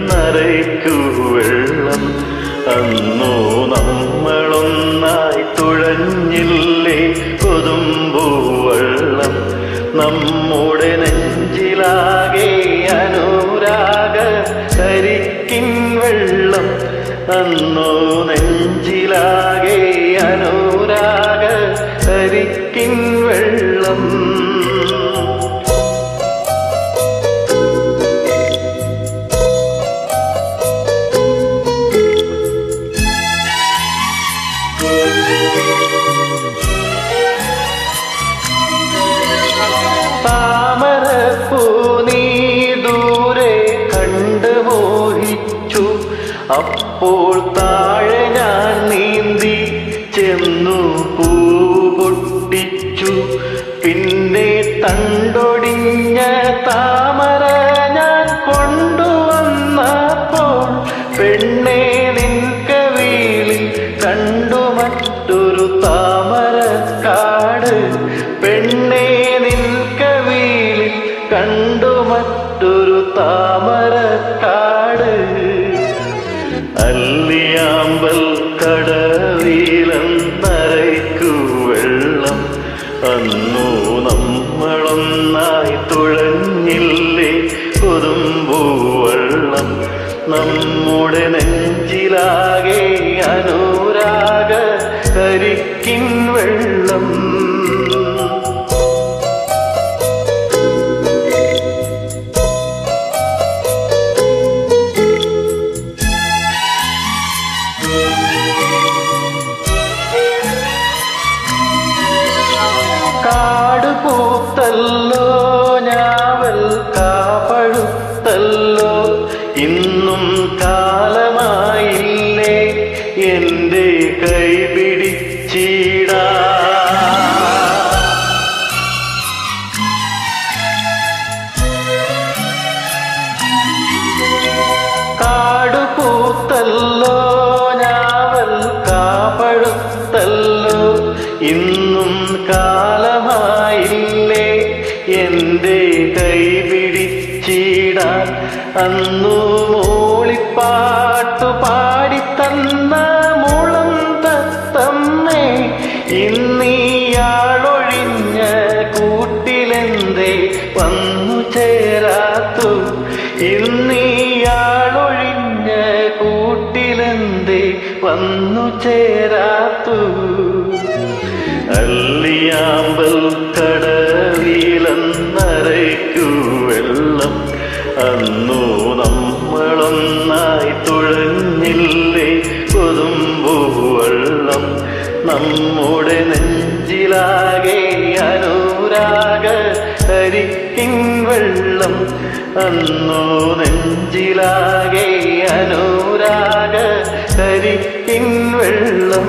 നരയ്ക്കു വെള്ളം അന്നു നമ്മളൊന്നായി തുഴഞ്ഞില്ലേ കൊതുമ്പൂവെള്ളം നമ്മുടെ നെഞ്ചിലാകെ അനുരാഗ കരിക്കിൻ വെള്ളം അന്നു നെഞ്ചിലാകെ അനുരാഗ കരിക്കിൻ വെള്ളം താമരപ്പൂ നീ ദൂരെ കണ്ട് മോഹിച്ചു അപ്പോൾ താഴെ ഞാൻ നീന്തി ചെന്നു പൂ പൊട്ടിച്ചു പിന്നെ തണ്ടൊടിഞ്ഞ താമര ഞാൻ കൊണ്ടുവന്നപ്പോൾ പെണ്ണെ നിൻ കവിളിൽ കണ്ടു മറ്റൊരു താമരക്കാട് പെണ്ണെ നിൻ കവിളിൽ കണ്ടു മറ്റൊരു താമരക്കാട് അല്ലിയാമ്പൽ കടവിലെന്നരയ്ക്കു വെള്ളം അന്നു നമ്മളൊന്നായി തുഴഞ്ഞില്ലേ കൊതുമ്പൂവെള്ളം നമ്മുടെ നെഞ്ചിലാകെ അനുരാഗ കരിക്കിൻ വെള്ളം കാട് പൂത്തല്ലോ ഞാവൽ കാപ്പഴുത്തല്ലോ ഇന്നും കാലമായില്ലേ എൻ്റെ കൈ പിടിച്ചിടാ കാട് പൂത്തല്ലോ ഞാവൽ കാപ്പഴുത്തല്ലോ ഇന്നും കാലമായില്ലേ എൻ്റെ കൈ പിടിച്ചിടാൻ അന്നു മൂളിപ്പാട്ടു പാടിത്തന്ന മുളം തത്തമ്മേ ഇന്നീയാളൊഴിഞ്ഞ കൂട്ടിലെന്തേ വന്നു ചേരാത്തു ഇന്നീയാളൊഴിഞ്ഞ കൂട്ടിലെന്തേ വന്നു ചേരാത്തു അല്ലിയാമ്പൽ കടവിലെന്നരയ്ക്കു വെള്ളം അന്നു നമ്മളൊന്നായി തുഴഞ്ഞില്ലേ കൊതുമ്പൂവെള്ളം നമ്മുടെ നെഞ്ചിലാകെ അനുരാഗ കരിക്കിൻ വെള്ളം അന്നു നെഞ്ചിലാകെ അനുരാഗ കരിക്കിൻ വെള്ളം